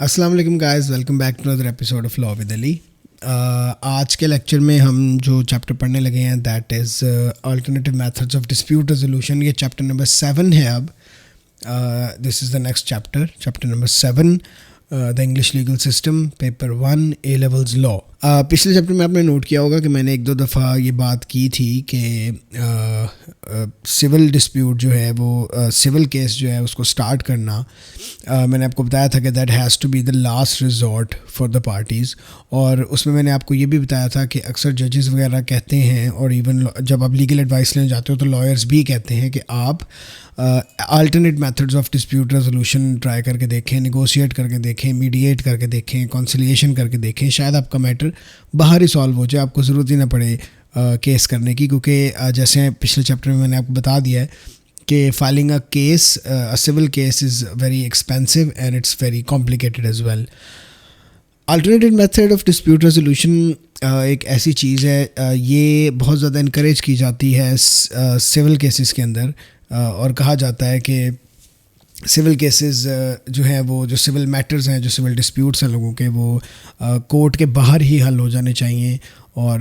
अस्सलाम वालेकुम guys, welcome back to another episode of law with Ali. आज के लेक्चर में हम जो चैप्टर पढ़ने लगे हैं that is alternative methods of dispute resolution. ये चैप्टर नंबर 7 है। अब this is the next chapter, chapter number 7, the English legal system, paper 1, A levels law. पिछले चैप्टर में आपने नोट किया होगा कि मैंने एक दो दफ़ा ये बात की थी कि सिविल डिस्प्यूट जो है वो सिविल केस जो है उसको स्टार्ट करना, मैंने आपको बताया था कि that has to be the last resort for the parties. और उसमें मैंने आपको ये भी बताया था कि अक्सर जजेस वगैरह कहते हैं, और इवन जब आप लीगल एडवाइस लेने जाते हो तो लॉयर्स भी कहते हैं कि आप alternate methods of dispute resolution try करके देखें, निगोशिएट करके देखें, मीडिएट करके देखें, कॉन्सिलिएशन करके देखें। शायद आपका मैटर बाहर ही सॉल्व हो जाए, आपको ज़रूरत ही ना पड़े केस करने की, क्योंकि जैसे पिछले चैप्टर में मैंने आपको बता दिया है कि filing a case, a civil case is very expensive and it's very complicated as well. Alternative method of dispute resolution एक ऐसी चीज़ है, ये बहुत ज़्यादा इनक्रेज की जाती है सिविल केसेस के अंदर, और कहा जाता है कि सिविल केसेस जो हैं वो जो सिविल मैटर्स हैं, जो सिविल डिस्प्यूट्स हैं लोगों के, वो कोर्ट के बाहर ही हल हो जाने चाहिए, और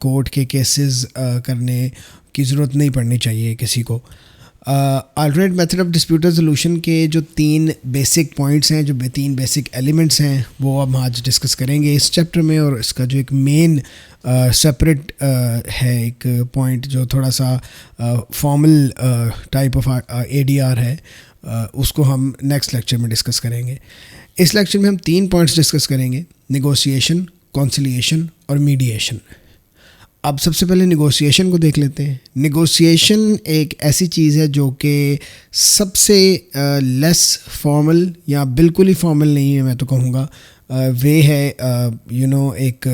कोर्ट के केसेस करने की ज़रूरत नहीं पड़नी चाहिए किसी को। Alternate method of dispute resolution के जो 3 बेसिक पॉइंट्स हैं, जो 3 बेसिक एलिमेंट्स हैं, वो हम आज डिस्कस करेंगे इस चैप्टर में। और इसका जो एक मेन सेपरेट है एक पॉइंट जो थोड़ा सा फॉर्मल टाइप ऑफ ADR है, उसको हम नेक्स्ट लेक्चर में डिस्कस करेंगे। इस लेक्चर में हम 3 पॉइंट्स डिस्कस करेंगे: निगोशिएशन, कॉन्सिलिएशन और मीडिएशन। अब सबसे पहले निगोशिएशन को देख लेते हैं। निगोशिएशन एक ऐसी चीज़ है जो कि सबसे लेस फॉर्मल या बिल्कुल ही फॉर्मल नहीं है, मैं तो कहूँगा वे है एक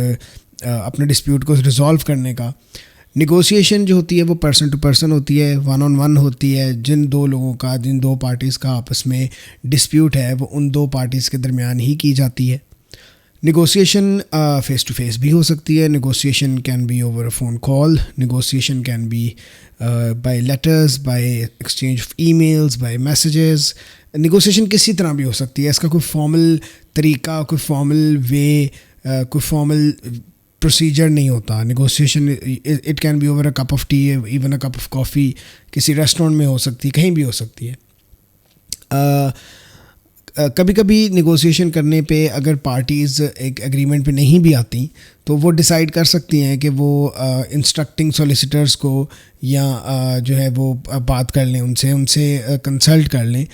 अपने डिस्प्यूट को रिजॉल्व करने का। निगोशिएशन जो होती है वो पर्सन टू पर्सन होती है, 1-on-1 होती है। जिन दो पार्टीज़ का आपस में डिस्प्यूट है वो उन 2 पार्टीज़ के दरमियान ही की जाती है। निगोशिएशन फेस टू फेस भी हो सकती है। Negotiation can be over a phone call, negotiation can be by letters, by exchange of emails, by messages. Negotiation किसी तरह भी हो सकती है, इसका कोई फॉर्मल तरीका, कोई फॉर्मल वे, कोई फॉर्मल प्रोसीजर नहीं होता। Negotiation it can be over a cup of T, even a cup of coffee, किसी रेस्टोरेंट में हो सकती है, कहीं भी हो सकती है। कभी कभी निगोशिएशन करने पे अगर पार्टीज़ एक एग्रीमेंट पे नहीं भी आती तो वो डिसाइड कर सकती हैं कि वो इंस्ट्रक्टिंग सॉलिसिटर्स को या जो है वो बात कर लें, उनसे कंसल्ट कर लें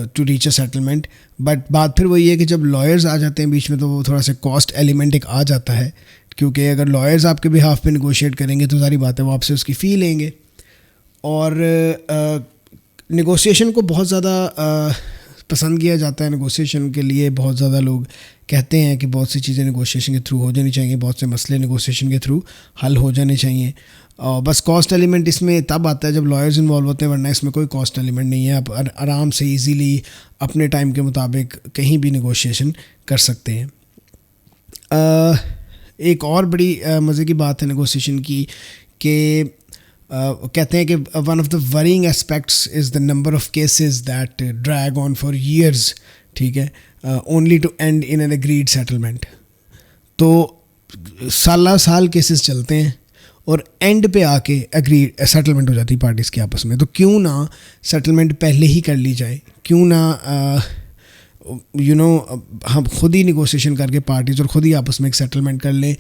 to reach a settlement. But बात फिर वही है कि जब लॉयर्स आ जाते हैं बीच में तो वो थोड़ा सा कॉस्ट एलिमेंट एक आ जाता है, क्योंकि अगर लॉयर्स आपके बिहाफ पे निगोशिएट करेंगे तो सारी बातें वो आपसे उसकी फ़ी लेंगे। और निगोशिएशन को बहुत ज़्यादा पसंद किया जाता है। निगोशिएशन के लिए बहुत ज़्यादा लोग कहते हैं कि बहुत सी चीज़ें निगोशिएशन के थ्रू हो जानी चाहिए, बहुत से मसले निगोशिएशन के थ्रू हल हो जाने चाहिए। बस कॉस्ट एलिमेंट इसमें तब आता है जब लॉयर्स इन्वॉल्व होते हैं, वरना इसमें कोई कॉस्ट एलिमेंट नहीं है। आप आराम से इजीली अपने टाइम के मुताबिक कहीं भी निगोशिएशन कर सकते हैं। एक और बड़ी मज़े की बात है निगोशिएशन की कि कहते हैं कि one of the worrying aspects is the number of cases that drag on for years, ठीक है, only to end in an agreed settlement. तो साल केसेस चलते हैं और एंड पे आके एग्रीड सेटलमेंट हो जाती है पार्टीज़ के आपस में। तो क्यों ना सेटलमेंट पहले ही कर ली जाए, क्यों ना हम खुद ही निगोशिएशन करके पार्टीज़ और ख़ुद ही आपस में एक सेटलमेंट कर लें।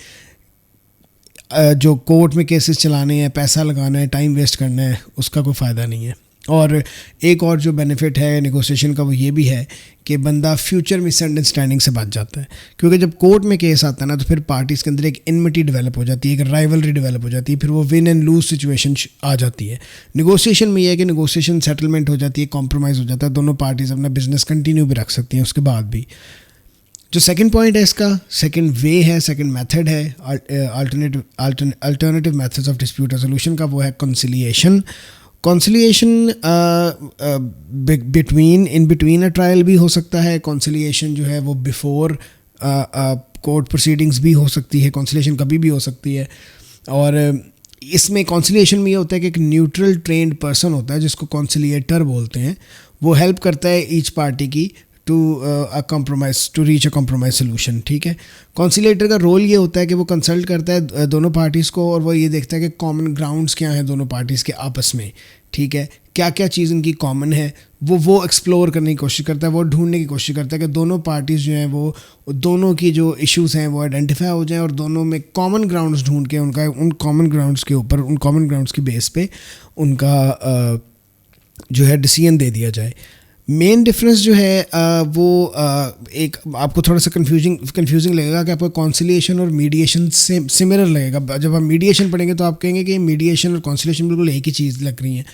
जो कोर्ट में केसेस चलाने हैं, पैसा लगाना है, टाइम वेस्ट करना है, उसका कोई फ़ायदा नहीं है। और एक और जो बेनिफिट है निगोशिएशन का वो ये भी है कि बंदा फ्यूचर मिसअंडरस्टैंडिंग से बच जाता है, क्योंकि जब कोर्ट में केस आता है ना तो फिर पार्टीज़ के अंदर एक इनमिटी डेवलप हो जाती है, एक राइवलरी डेवलप हो जाती है, फिर वो विन एंड लूज सिचुएशन आ जाती है। निगोशिएशन में ये है कि निगोशिएशन सेटलमेंट हो जाती है, कॉम्प्रोमाइज़ हो जाता है, दोनों पार्टीज़ अपना बिजनेस कंटिन्यू भी रख सकती हैं उसके बाद भी। जो सेकंड पॉइंट है इसका, सेकंड वे है, सेकंड मेथड है alternative methods of dispute resolution का, वो है conciliation. Conciliation in between a trial भी हो सकता है। कंसिलिएशन जो है वो बिफोर कोर्ट प्रोसीडिंग्स भी हो सकती है। कंसिलिएशन कभी भी हो सकती है। और इसमें कंसिलिएशन में ये होता है कि एक न्यूट्रल ट्रेंड पर्सन होता है जिसको कंसिलिएटर बोलते हैं, वो हेल्प करता है ईच पार्टी की to a compromise, to reach a compromise solution, ठीक है। कॉन्सिलेटर का रोल ये होता है कि वो कंसल्ट करता है दोनों पार्टीज़ को, और वो ये देखता है कि कॉमन ग्राउंड्स क्या हैं दोनों पार्टीज़ के आपस में, ठीक है, क्या क्या चीज़ इनकी कॉमन है, वो एक्सप्लोर करने की कोशिश करता है, वो ढूंढने की कोशिश करता है कि दोनों पार्टीज़ जो हैं वो दोनों की जो इश्यूज़ हैं वो आइडेंटिफाई हो जाएं, और दोनों में कॉमन ग्राउंड्स ढूंढ के उनका उन कॉमन ग्राउंड्स के ऊपर, उन कॉमन ग्राउंड्स की बेस पे उनका जो है डिसीजन दे दिया जाए। मेन डिफरेंस जो है वो एक आपको थोड़ा सा कंफ्यूजिंग लगेगा कि आपको कॉन्सिलिएशन और मीडिएशन से सिमिलर लगेगा। जब हम मीडिएशन पढ़ेंगे तो आप कहेंगे कि मीडिएशन और कॉन्सिलिएशन बिल्कुल एक ही चीज़ लग रही हैं।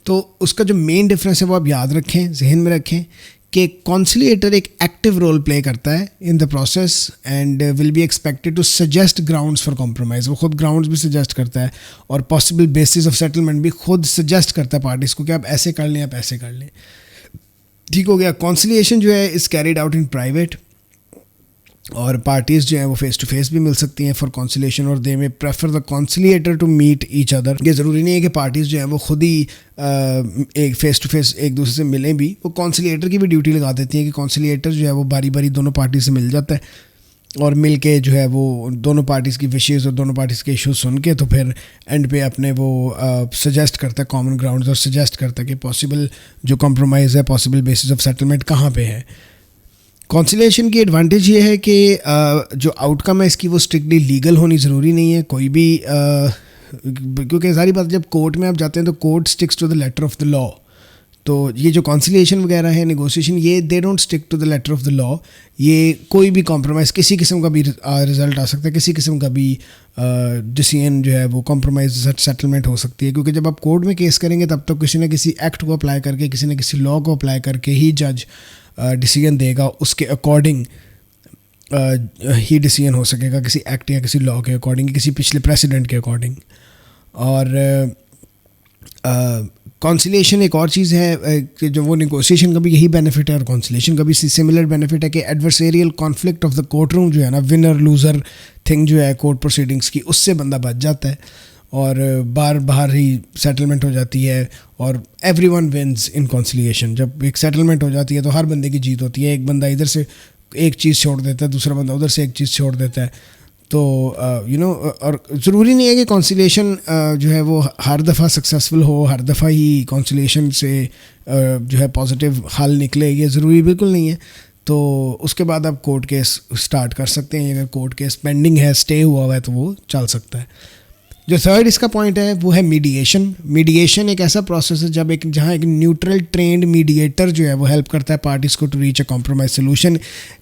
तो उसका जो मेन डिफरेंस है वो आप याद रखें, जहन में रखें कि कॉन्सिलिएटर एक एक्टिव रोल प्ले करता है in the process and will be expected to suggest grounds for compromise. वो खुद ग्राउंड्स भी सजेस्ट करता है और पॉसिबल बेसिस ऑफ सेटलमेंट भी खुद सजेस्ट करता है पार्टीज़ को कि आप ऐसे कर लें, आप ऐसे कर लें, ठीक हो गया। कॉन्सिलिएशन जो है is carried out in private, और पार्टीज़ जो हैं वो फेस टू फेस भी मिल सकती हैं फॉर कॉन्सिलिएशन, और they may prefer the conciliator to meet each other. ये ज़रूरी नहीं है कि पार्टीज़ जो हैं वो खुद ही एक फेस टू फेस एक दूसरे से मिलें भी, वो कॉन्सिलिएटर की भी ड्यूटी लगा देती हैं कि कॉन्सिलिएटर जो है वो बारी बारी दोनों पार्टी से मिल जाता है, और मिल के जो है वो दोनों पार्टीज़ की विशेज़ और दोनों पार्टीज़ के इशूज़ सुन के तो फिर एंड पे अपने वो सजेस्ट करता है कॉमन ग्राउंड्स, और सजेस्ट करता है कि पॉसिबल जो कॉम्प्रोमाइज़ है, पॉसिबल बेसिस ऑफ सेटलमेंट कहाँ पे है। कॉन्सिलिएशन की एडवांटेज ये है कि जो आउटकम है इसकी वो स्ट्रिक्टली लीगल होनी ज़रूरी नहीं है कोई भी, क्योंकि सारी बात जब कोर्ट में आप जाते हैं तो court sticks to the letter of the law. तो ये जो कॉन्सिलिएशन वगैरह है, नेगोशिएशन, ये they don't stick to the letter of the law. ये कोई भी कॉम्प्रोमाइज़, किसी किस्म का भी रिज़ल्ट आ सकता है, किसी किस्म का भी डिसीजन जो है वो कॉम्प्रोमाइज़ सेटलमेंट हो सकती है, क्योंकि जब आप कोर्ट में केस करेंगे तब तो किसी न किसी एक्ट को अप्लाई करके, किसी न किसी लॉ को अप्लाई करके ही जज डिसीजन देगा, उसके अकॉर्डिंग ही डिसीजन हो सकेगा, किसी एक्ट या किसी लॉ के अकॉर्डिंग, किसी पिछले प्रेसिडेंट के अकॉर्डिंग। और कॉन्सिलिएशन एक और चीज़ है कि जो वो नेगोशिएशन का भी यही बेनिफिट है और कॉन्सिलिएशन का भी सिमिलर बेनिफिट है कि adversarial conflict of the court room जो है ना, विनर लूज़र थिंग जो है कोर्ट प्रोसीडिंग्स की, उससे बंदा बच जाता है और बाहर ही सेटलमेंट हो जाती है, और एवरीवन विंस इन कॉन्सिलिएशन। जब एक सेटलमेंट हो जाती है तो हर बंदे की जीत होती है। एक बंदा इधर से एक चीज़ छोड़ देता है, दूसरा बंदा उधर से एक चीज़ छोड़ देता है। तो और ज़रूरी नहीं है कि कॉन्सिलिएशन जो है वो हर दफ़ा सक्सेसफुल हो, हर दफ़ा ही कॉन्सिलिएशन से जो है पॉजिटिव हल निकले, ये ज़रूरी बिल्कुल नहीं है। तो उसके बाद आप कोर्ट केस स्टार्ट कर सकते हैं। अगर कोर्ट केस पेंडिंग है, स्टे हुआ हुआ है, तो वो चल सकता है। जो थर्ड इसका पॉइंट है वो है मीडिएशन। मीडिएशन एक ऐसा प्रोसेस है जहाँ एक न्यूट्रल ट्रेंड मीडिएटर जो है वो हेल्प करता है पार्टीज़ को to reach a compromise solution.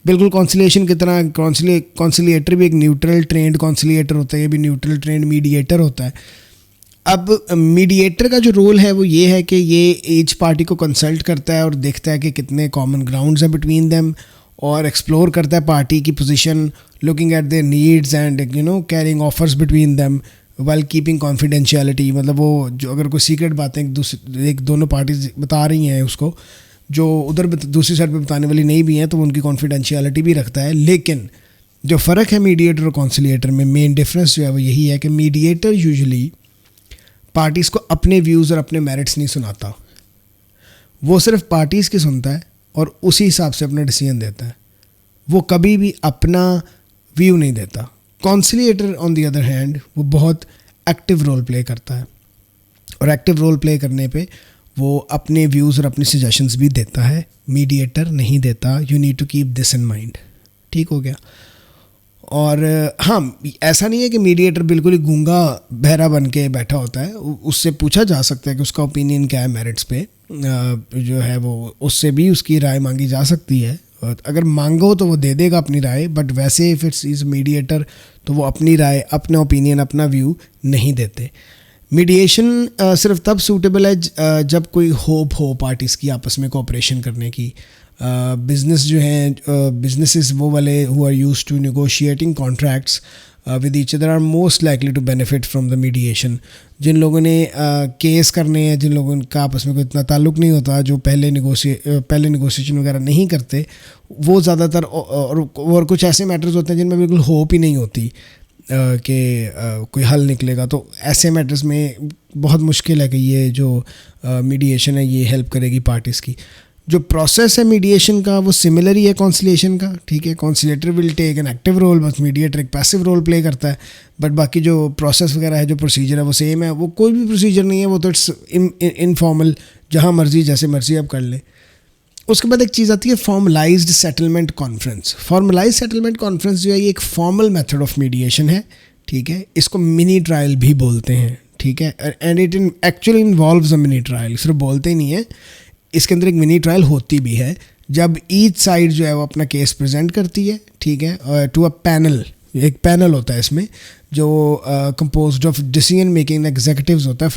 बिल्कुल कॉन्सिलिएशन की तरह कॉन्सिलिएटर भी एक न्यूट्रल ट्रेंड कॉन्सिलिएटर होता है, ये भी न्यूट्रल ट्रेंड मीडिएटर होता है। अब मीडिएटर का जो रोल है वो ये है कि ये ईच पार्टी को कंसल्ट करता है और देखता है कि कितने कॉमन ग्राउंड्स हैं बिटवीन देम, और एक्सप्लोर करता है पार्टी की position, looking at there needs and carrying offers between them while keeping confidentiality. मतलब वो जो अगर कोई सीक्रेट बातें एक दोनों पार्टीज बता रही हैं उसको, जो उधर दूसरी साइड पे बताने वाली नहीं भी हैं, तो वो उनकी कॉन्फिडेंशियलिटी भी रखता है। लेकिन जो फ़र्क है मीडिएटर और कॉन्सिलिएटर में, मेन डिफरेंस जो है वो यही है कि मीडिएटर यूजुअली पार्टीज़ को अपने व्यूज़ और अपने मेरिट्स नहीं सुनाता, वो सिर्फ पार्टीज़ की सुनता है और उसी हिसाब से अपना डिसीजन देता है, वो कभी भी अपना व्यू नहीं देता। Conciliator on the other hand वो बहुत एक्टिव रोल प्ले करता है, और एक्टिव रोल प्ले करने पे वो अपने व्यूज़ और अपने सजेशंस भी देता है, मीडिएटर नहीं देता। You need to keep this in mind, ठीक हो गया। और हाँ, ऐसा नहीं है कि मीडिएटर बिल्कुल ही गूंगा बहरा बन के बैठा होता है, उससे पूछा जा सकता है कि उसका ओपिनियन क्या है मेरिट्स पे, जो है वो उससे भी उसकी राय मांगी जा सकती है। अगर मांगो तो वो दे देगा अपनी राय, बट वैसे इफ़ इट्स इज़ मीडिएटर तो वो अपनी राय, अपना ओपिनियन, अपना व्यू नहीं देते। मीडिएशन सिर्फ तब सूटेबल है जब कोई होप हो पार्टीज़ की आपस में कोऑपरेशन करने की। बिजनेस जो हैं, बिजनेसेस वो वाले who are used to negotiating contracts with each other are most likely to benefit from the mediation. जिन लोगों ने केस करने हैं, जिन लोगों का आपस में कोई इतना ताल्लुक़ नहीं होता, जो पहले नेगोशिएशन वगैरह नहीं करते, वो ज़्यादातर और कुछ ऐसे मैटर्स होते हैं जिनमें बिल्कुल होप ही नहीं होती कि कोई हल निकलेगा। तो ऐसे मैटर्स में बहुत मुश्किल है कि ये जो मीडिएशन है ये हेल्प करेगी पार्टीज़ की। जो प्रोसेस है मीडिएशन का वो सिमिलर ही है कॉन्सिलेशन का, ठीक है। Conciliator will take an active role, बस मीडिएटर एक पैसिव रोल प्ले करता है। बट बाकी जो प्रोसेस वगैरह है, जो प्रोसीजर है वो सेम है। वो कोई भी प्रोसीजर नहीं है, वो तो इट्स इनफॉर्मल, जहाँ मर्जी जैसे मर्जी आप कर लें। उसके बाद एक चीज़ आती है formalised settlement conference. Formalised settlement conference जो है ये एक फॉर्मल मेथड ऑफ मीडिएशन है, ठीक है। इसको मिनी ट्रायल भी बोलते हैं, ठीक है। And it actually involves a mini trial, सिर्फ बोलते ही नहीं है, इसके अंदर एक मिनी ट्रायल होती भी है। जब ईच साइड जो है वो अपना केस प्रेजेंट करती है, ठीक है, टू अ पैनल। एक पैनल होता है इसमें जो composed of decision making executives होता है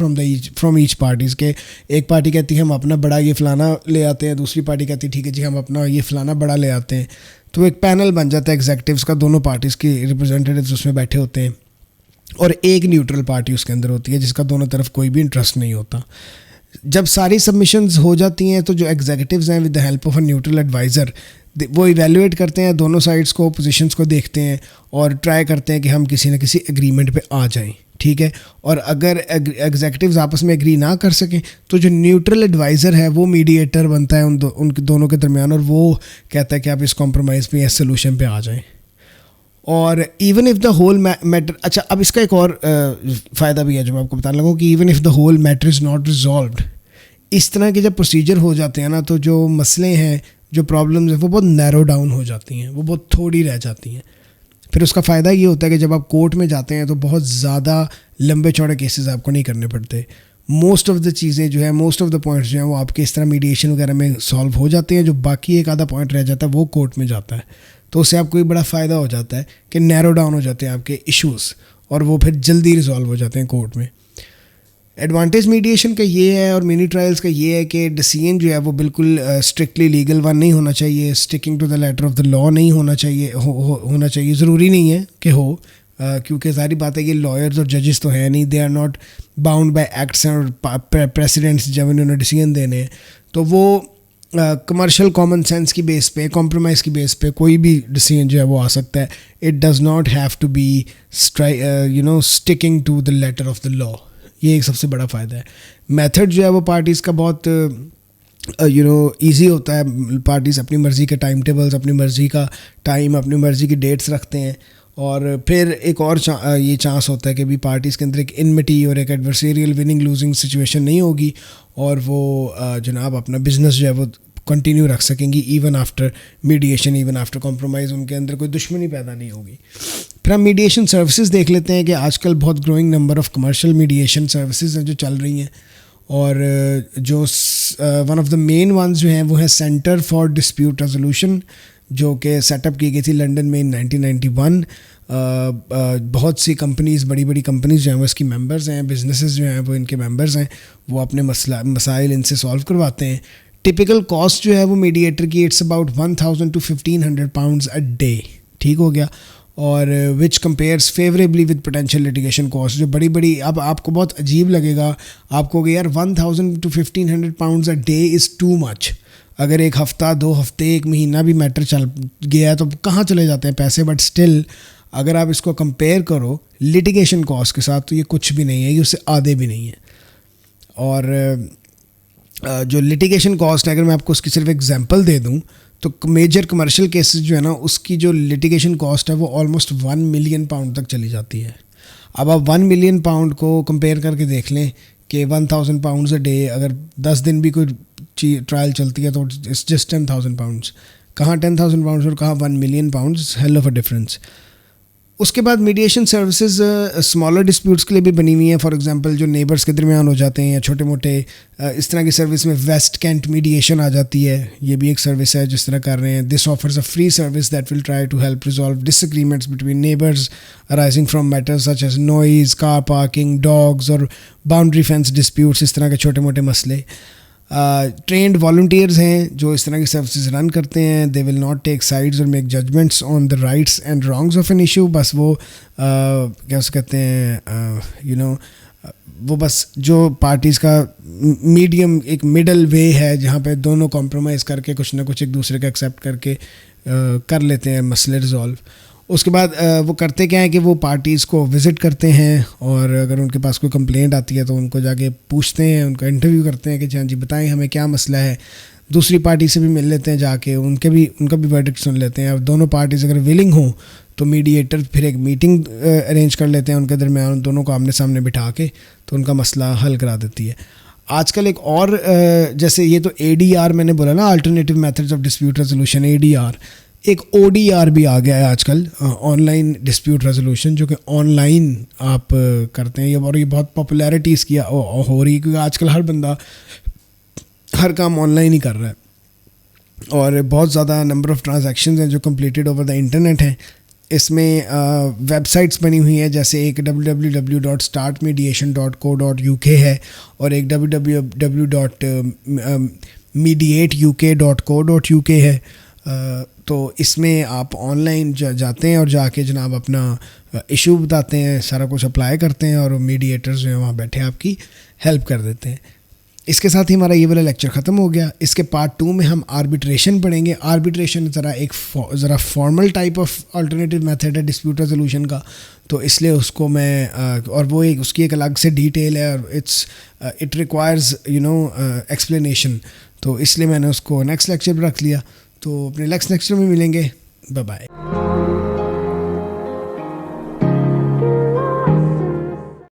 फ्रॉम ईच पार्टीज़ के। एक पार्टी कहती है हम अपना बड़ा ये फलाना ले आते हैं, दूसरी पार्टी कहती है ठीक है जी हम अपना ये फलाना बड़ा ले आते हैं। तो एक पैनल बन जाता है एग्जीक्यूटिव्स का, दोनों पार्टीज़ की रिप्रेजेंटेटिव्स उसमें बैठे होते हैं, और एक न्यूट्रल पार्टी उसके अंदर होती है जिसका दोनों तरफ कोई भी इंटरेस्ट नहीं होता। जब सारी सबमिशंस हो जाती हैं तो जो एग्जीक्यूटिव्स हैं with the help of a neutral adviser वो इवेलुएट करते हैं दोनों साइड्स को, पोजीशंस को देखते हैं और ट्राई करते हैं कि हम किसी न किसी एग्रीमेंट पे आ जाएं, ठीक है। और अगर एग्जीक्यूटिव्स आपस में एग्री ना कर सकें तो जो न्यूट्रल एडवाइज़र है वो मीडिएटर बनता है उनके दोनों के दरमियान, और वो कहता है कि आप इस कॉम्प्रोमाइज़ पे या सोल्यूशन पे आ जाएं। और even if the whole matter, अच्छा अब इसका एक और फ़ायदा भी है जो मैं आपको बताने लगा कि even if the whole matter is not resolved, इस तरह के जब प्रोसीजर हो जाते हैं ना तो जो मसले हैं, जो प्रॉब्लम्स हैं वो बहुत नैरो डाउन हो जाती हैं, वो बहुत थोड़ी रह जाती हैं। फिर उसका फ़ायदा ये होता है कि जब आप कोर्ट में जाते हैं तो बहुत ज़्यादा लंबे चौड़े केसेस आपको नहीं करने पड़ते। मोस्ट ऑफ़ द चीज़ें जो है, मोस्ट ऑफ़ द पॉइंट्स जो हैं वो आपके इस तरह मीडिएशन वगैरह में सॉल्व हो जाते हैं। जो बाकी एक आधा पॉइंट रह जाता है वो कोर्ट में जाता है, तो उससे आपको एक बड़ा फ़ायदा हो जाता है कि नैरो डाउन हो जाते हैं आपके इश्यूज़, और वो फिर जल्दी रिजॉल्व हो जाते हैं कोर्ट में। एडवांटेज मीडिएशन का ये है और मिनी ट्रायल्स का ये है कि डिसीजन जो है वो बिल्कुल स्ट्रिक्टली लीगल वन नहीं होना चाहिए, sticking to the letter of the law नहीं होना चाहिए, होना चाहिए। ज़रूरी नहीं है कि हो, क्योंकि सारी बात है ये लॉयर्स और जजेस तो हैं नहीं, they are not bound by acts और प्रेसिडेंट्स जब उन्होंने डिसीजन देने हैं। तो वो कमर्शियल कॉमन सेंस की बेस पे, कॉम्प्रोमाइज़ की बेस पे कोई भी डिसीजन जो है वो आ सकता है। It does not have to be sticking to the letter of the law. ये एक सबसे बड़ा फ़ायदा है। मेथड जो है वो पार्टीज़ का बहुत ईजी होता है। पार्टीज़ अपनी मर्ज़ी के टाइम टेबल्स, अपनी मर्ज़ी का टाइम, अपनी मर्ज़ी की डेट्स रखते हैं। और फिर एक और ये चांस होता है कि भी पार्टीज़ के अंदर एक इनमिटी और एक एडवर्सेरियल विनिंग लूजिंग सिचुएशन नहीं होगी, और वो जनाब अपना बिजनेस जो है वो कंटिन्यू रख सकेंगी even after mediation, even after compromise. उनके अंदर कोई दुश्मनी पैदा नहीं होगी। फिर हम मीडिएशन सर्विसेज देख लेते हैं कि आजकल बहुत growing number of commercial mediation services हैं जो चल रही हैं, और जो one of the main ones जो हैं वो है सेंटर फॉर डिस्प्यूट रेजोल्यूशन, जो कि सेटअप की गई थी लंदन में इन 1991। बहुत सी कंपनीज़, बड़ी बड़ी कंपनीज़ जो हैं वो इसकी मेंबर्स हैं, बिजनेसेस जो हैं वो इनके मेंबर्स हैं, वो अपने मसाइल इनसे सॉल्व करवाते हैं। टिपिकल कॉस्ट जो है वो मीडिएटर की it's about 1000 to 1500 pounds a day, ठीक हो गया। और which compares favourably with potential litigation cost, जो बड़ी बड़ी, अब आपको बहुत अजीब लगेगा, आपको कि यार 1000 to 1500 pounds a day is too much. अगर एक हफ़्ता, 2 हफ्ते, 1 महीना भी मैटर चल गया है तो कहाँ चले जाते हैं पैसे। बट स्टिल अगर आप इसको कंपेयर करो लिटिगेशन कॉस्ट के साथ तो ये कुछ भी नहीं है, ये उससे आधे भी नहीं है। और जो लिटिगेशन कॉस्ट है, अगर मैं आपको उसकी सिर्फ एग्जांपल दे दूं तो मेजर कमर्शियल केसेस जो है ना उसकी जो लिटिगेशन कॉस्ट है वो ऑलमोस्ट 1 मिलियन पाउंड तक चली जाती है। अब आप 1 मिलियन पाउंड को कंपेयर करके देख लें कि 1000 pounds अ डे, अगर 10 दिन भी कोई ट्रायल चलती है तो इट्स जस्ट 10,000 pounds। कहाँ 10,000 pounds और कहाँ 1 million pounds, hell of a difference. उसके बाद मीडिएशन सर्विसेज स्मॉलर डिस्प्यूट्स के लिए भी बनी हुई हैं। फॉर एग्जांपल जो नेबर्स के दरमियान हो जाते हैं या छोटे मोटे इस तरह की सर्विस में वेस्ट कैंट मीडिएशन आ जाती है। ये भी एक सर्विस है जिस तरह कर रहे हैं। This offers a free service that will try to help resolve disagreements between neighbours arising from matters such as noise, car parking, dogs और बाउंड्री फेंस डिस्प्यूट्स, इस तरह के छोटे मोटे मसले। ट्रेंड वॉलंटियर्स हैं जो इस तरह की सर्विसेज रन करते हैं। They will not take sides और make judgements on the rights and wrongs of an issue. बस वो क्या उसे कहते हैं वो बस जो पार्टीज़ का मीडियम, एक मिडल वे है जहाँ पे दोनों कॉम्प्रोमाइज़ करके कुछ ना कुछ एक दूसरे का एक्सेप्ट करके कर लेते हैं मसले रिजॉल्व। उसके बाद वो करते क्या है कि वो पार्टीज़ को विज़िट करते हैं, और अगर उनके पास कोई कंप्लेंट आती है तो उनको जाके पूछते हैं, उनका इंटरव्यू करते हैं कि हाँ जी बताएं हमें क्या मसला है। दूसरी पार्टी से भी मिल लेते हैं जाके, उनका भी वर्डिक्ट सुन लेते हैं। अब दोनों पार्टीज अगर विलिंग हो तो मीडिएटर फिर एक मीटिंग अरेंज कर लेते हैं उनके दरमियान, उन दोनों को आमने सामने बिठा के तो उनका मसला हल करा देती है। आजकल एक और जैसे ये तो ADR मैंने बोला ना, alternative methods of dispute resolution, ADR, एक ODR भी आ गया है आजकल, ऑनलाइन डिस्प्यूट रेजोल्यूशन, जो कि ऑनलाइन आप करते हैं। और ये बहुत पॉपुलैरिटी इसकी हो रही है क्योंकि आजकल हर बंदा हर काम ऑनलाइन ही कर रहा है और बहुत ज़्यादा नंबर ऑफ़ ट्रांजैक्शंस हैं जो कंप्लीटेड ओवर द इंटरनेट हैं। इसमें वेबसाइट्स बनी हुई हैं, जैसे एक www.startmediation.co.uk है और एक www.mediateuk.co.uk है। तो इसमें आप ऑनलाइन जाते हैं और जाके जनाब अपना इशू बताते हैं, सारा कुछ अप्लाई करते हैं और मीडिएटर्स जो हैं वहाँ बैठे आपकी हेल्प कर देते हैं। इसके साथ ही हमारा ये वाला लेक्चर ख़त्म हो गया। इसके पार्ट 2 में हम आर्बिट्रेशन पढ़ेंगे। आर्बिट्रेशन ज़रा formal type of alternative method है डिस्प्यूट रेजोल्यूशन का, तो इसलिए उसको मैं और वो उसकी एक अलग से डिटेल है और इट रिक्वायर्स एक्सप्लेनेशन, तो इसलिए मैंने उसको नेक्स्ट लेक्चर पर रख लिया। तो अपने नेक्स्ट लेक्चर में मिलेंगे। Bye bye.